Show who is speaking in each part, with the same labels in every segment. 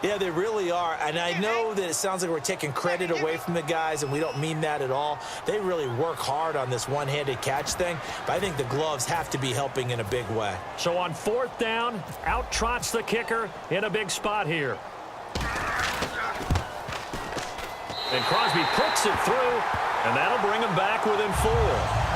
Speaker 1: Yeah, they really are. And I know that it sounds like we're taking credit away from the guys, and we don't mean that at all. They really work hard on this one-handed catch thing, but I think the gloves have to be helping in a big way.
Speaker 2: So on 4th down, out trots the kicker in a big spot here. And Crosby puts it through, and that'll bring him back within 4.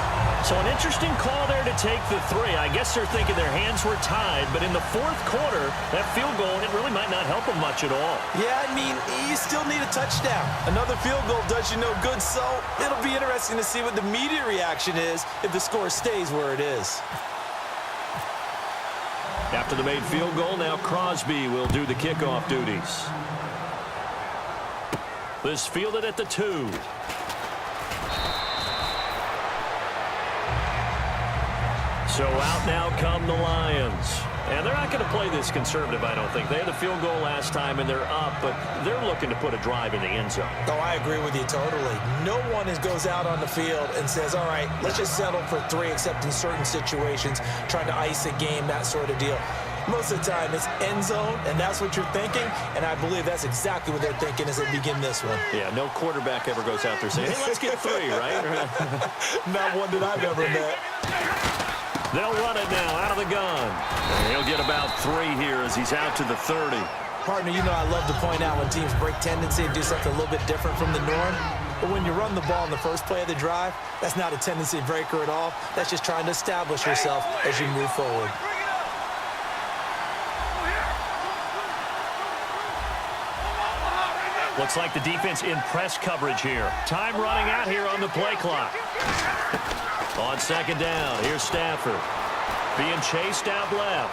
Speaker 2: So an interesting call there to take the 3. I guess they're thinking their hands were tied, but in the 4th quarter, that field goal, it really might not help them much at all.
Speaker 1: Yeah, I mean, you still need a touchdown. Another field goal does you no good, so it'll be interesting to see what the media reaction is if the score stays where it is.
Speaker 2: After the made field goal, now Crosby will do the kickoff duties. This fielded at the 2. So out now come the Lions. And they're not going to play this conservative, I don't think. They had the field goal last time, and they're up, but they're looking to put a drive in the end zone.
Speaker 1: Oh, I agree with you totally. No one goes out on the field and says, all right, let's just settle for 3, except in certain situations, trying to ice a game, that sort of deal. Most of the time, it's end zone, and that's what you're thinking, and I believe that's exactly what they're thinking as they begin this one.
Speaker 2: Yeah, no quarterback ever goes out there saying, hey, let's get 3, right?
Speaker 1: Not one that I've ever met.
Speaker 2: They'll run it now out of the gun. And he'll get about 3 here as he's out to the 30.
Speaker 1: Partner, you know I love to point out when teams break tendency and do something a little bit different from the norm. But when you run the ball in the first play of the drive, that's not a tendency breaker at all. That's just trying to establish yourself as you move forward.
Speaker 2: Looks like the defense in press coverage here. Time running out here on the play clock. On 2nd down, here's Stafford. Being chased out left.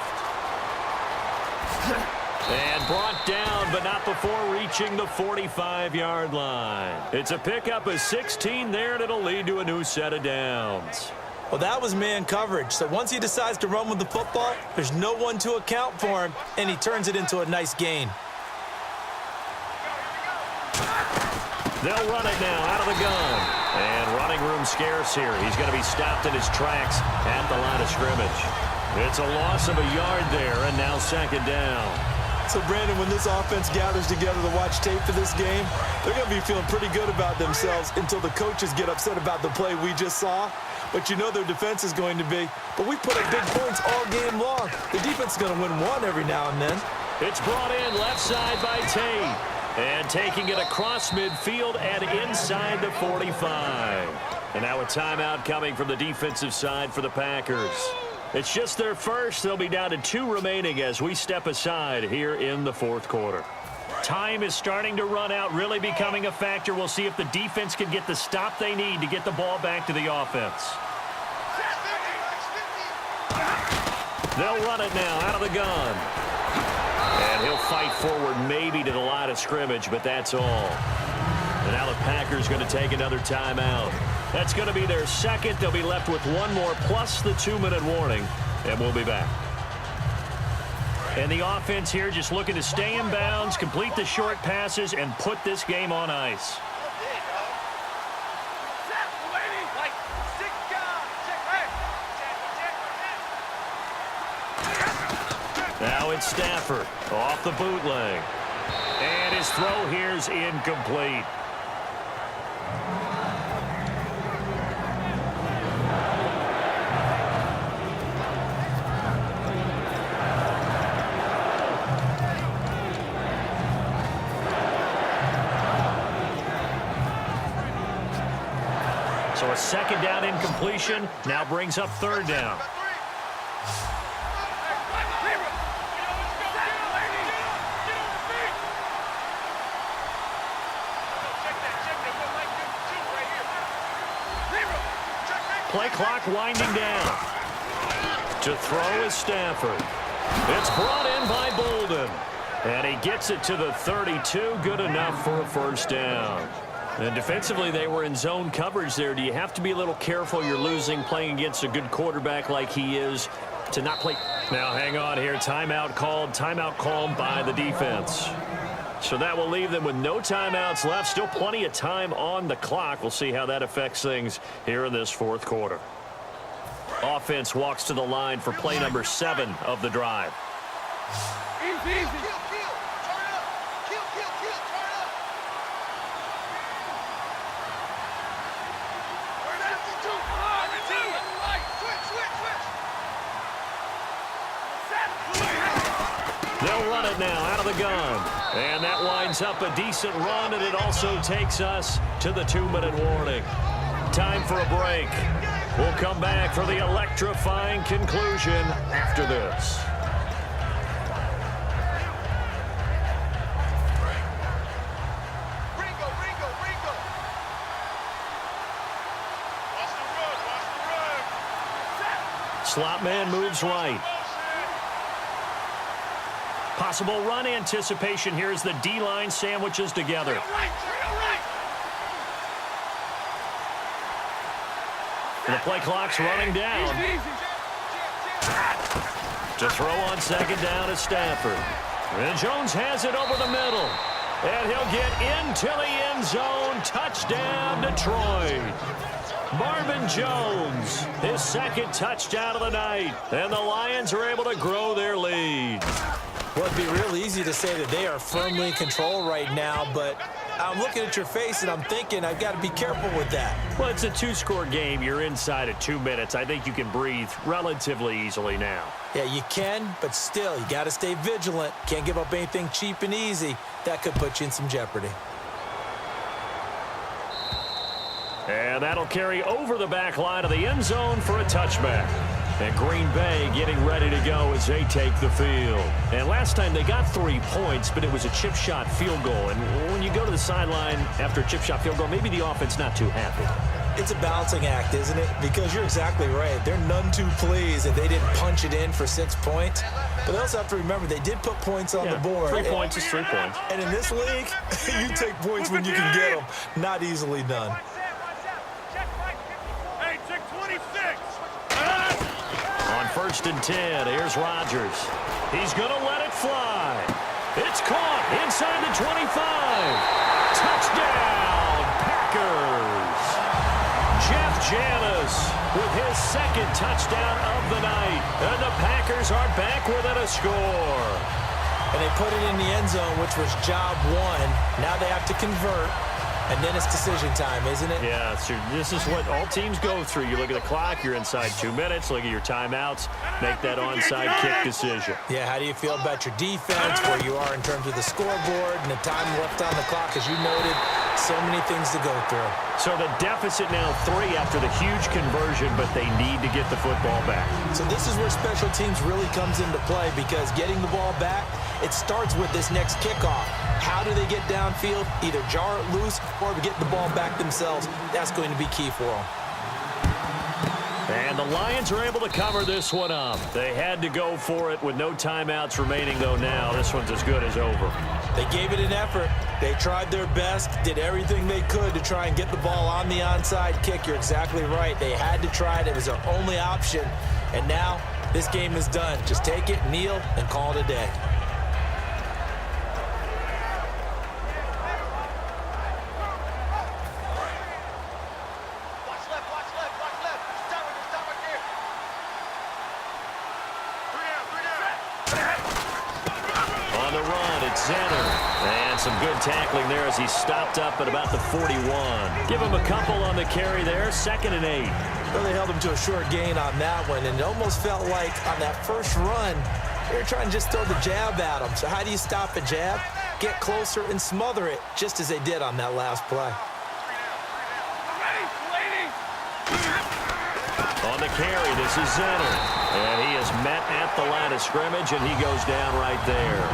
Speaker 2: And brought down, but not before reaching the 45-yard line. It's a pickup of 16 there, and it'll lead to a new set of downs.
Speaker 1: Well, that was man coverage. So once he decides to run with the football, there's no one to account for him, and he turns it into a nice gain.
Speaker 2: They'll run it now out of the gun. And running room scarce here. He's going to be stopped in his tracks at the line of scrimmage. It's a loss of a yard there, and now 2nd down.
Speaker 1: So, Brandon, when this offense gathers together to watch tape for this game, they're going to be feeling pretty good about themselves until the coaches get upset about the play we just saw. But you know their defense is going to be. But we put up big points all game long. The defense is going to win one every now and then.
Speaker 2: It's brought in left side by Tate. And taking it across midfield and inside the 45. And now a timeout coming from the defensive side for the Packers. It's just their first. They'll be down to 2 remaining as we step aside here in the 4th quarter. Time is starting to run out, really becoming a factor. We'll see if the defense can get the stop they need to get the ball back to the offense. They'll run it now out of the gun. And he'll fight forward maybe to the line of scrimmage, but that's all. And now the Packers going to take another timeout. That's going to be their 2nd. They'll be left with 1 more plus the 2-minute warning, and we'll be back. And the offense here just looking to stay in bounds, complete the short passes, and put this game on ice. Now it's Stafford off the bootleg. And his throw here's incomplete. So a 2nd down incompletion now brings up 3rd down. Play clock winding down. To throw is Stafford. It's brought in by Bolden. And he gets it to the 32. Good enough for a 1st down. And defensively, they were in zone coverage there. Do you have to be a little careful? You're losing playing against a good quarterback like he is to not play. Now, hang on here. Timeout called by the defense. So that will leave them with no timeouts left. Still plenty of time on the clock. We'll see how that affects things here in this 4th quarter. Offense walks to the line for play number 7 of the drive. run it now out of the gun. And that winds up a decent run, and it also takes us to the 2-minute warning. Time for a break. We'll come back for the electrifying conclusion after this. Slot man moves right. Possible run anticipation here as the D-line sandwiches together. And the play clock's running down. To throw on second down is Stafford. And Jones has it over the middle. And he'll get into the end zone. Touchdown, Detroit. Marvin Jones, his second touchdown of the night. And the Lions are able to grow their lead.
Speaker 1: Well, it'd be real easy to say that they are firmly in control right now, but I'm looking at your face and I'm thinking I've got to be careful with that.
Speaker 2: Well, it's a 2-score game. You're inside of 2 minutes. I think you can breathe relatively easily now.
Speaker 1: Yeah, you can, but still, you got to stay vigilant. Can't give up anything cheap and easy. That could put you in some jeopardy.
Speaker 2: And that'll carry over the back line of the end zone for a touchback. And Green Bay getting ready to go as they take the field. And last time they got 3 points, but it was a chip shot field goal. And when you go to the sideline after a chip shot field goal, maybe the offense not too happy.
Speaker 1: It's a balancing act, isn't it? Because you're exactly right. They're none too pleased that they didn't punch it in for 6 points. But they also have to remember they did put points on the board.
Speaker 2: 3 points is 3 points.
Speaker 1: And in this league, you take points when you can get them. Not easily done.
Speaker 2: On 1st and 10, here's Rodgers. He's going to let it fly. It's caught inside the 25. Touchdown, Packers. Jeff Janis with his second touchdown of the night. And the Packers are back within a score.
Speaker 1: And they put it in the end zone, which was job one. Now they have to convert. And then it's decision time, isn't it?
Speaker 2: Yeah, this is what all teams go through. You look at the clock, you're inside 2 minutes. Look at your timeouts. Make that onside kick decision.
Speaker 1: Yeah, how do you feel about your defense, where you are in terms of the scoreboard, and the time left on the clock, as you noted? So many things to go through.
Speaker 2: So the deficit now 3 after the huge conversion, but they need to get the football back.
Speaker 1: So this is where special teams really comes into play, because getting the ball back, it starts with this next kickoff. How do they get downfield? Either jar it loose or get the ball back themselves. That's going to be key for them.
Speaker 2: And the Lions are able to cover this one up. They had to go for it with no timeouts remaining, though now this one's as good as over.
Speaker 1: They gave it an effort. They tried their best, did everything they could to try and get the ball on the onside kick. You're exactly right. They had to try it. It was their only option. And now this game is done. Just take it, kneel, and call it a day.
Speaker 2: Some good tackling there as he stopped up at about the 41. Give him a couple on the carry there. 2nd and 8.
Speaker 1: Well, they held him to a short gain on that one, and it almost felt like on that first run, they were trying to just throw the jab at him. So how do you stop a jab? Get closer and smother it, just as they did on that last play.
Speaker 2: On the carry, this is Zenner. And he is met at the line of scrimmage, and he goes down right there.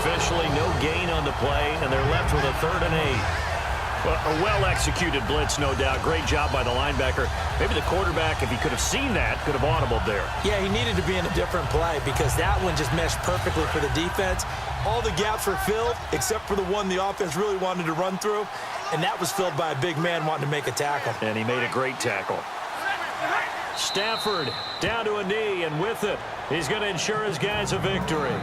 Speaker 2: Officially no gain on the play, and they're left with a 3rd and 8. Well, a well-executed blitz, no doubt. Great job by the linebacker. Maybe the quarterback, if he could have seen that, could have audibled there.
Speaker 1: Yeah, he needed to be in a different play because that one just meshed perfectly for the defense. All the gaps were filled except for the one the offense really wanted to run through, and that was filled by a big man wanting to make a tackle.
Speaker 2: And he made a great tackle. Stafford down to a knee, and with it, he's going to ensure his guys a victory.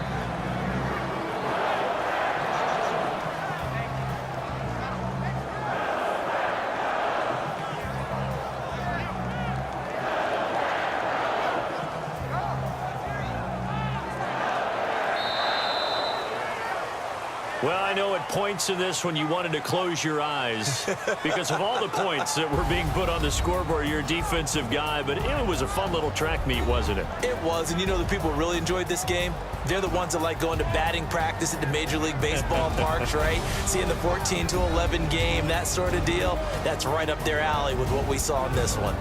Speaker 2: Well, I know at points in this when you wanted to close your eyes because of all the points that were being put on the scoreboard. You're a defensive guy, but it was a fun little track meet, wasn't it?
Speaker 1: It was, and you know the people who really enjoyed this game? They're the ones that like going to batting practice at the Major League Baseball parks, right? Seeing the 14-11 game, that sort of deal. That's right up their alley with what we saw in this one.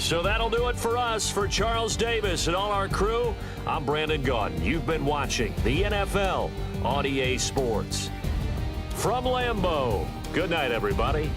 Speaker 2: So that'll do it for us. For Charles Davis and all our crew, I'm Brandon Gaudin. You've been watching the NFL on EA Sports. From Lambeau, good night, everybody.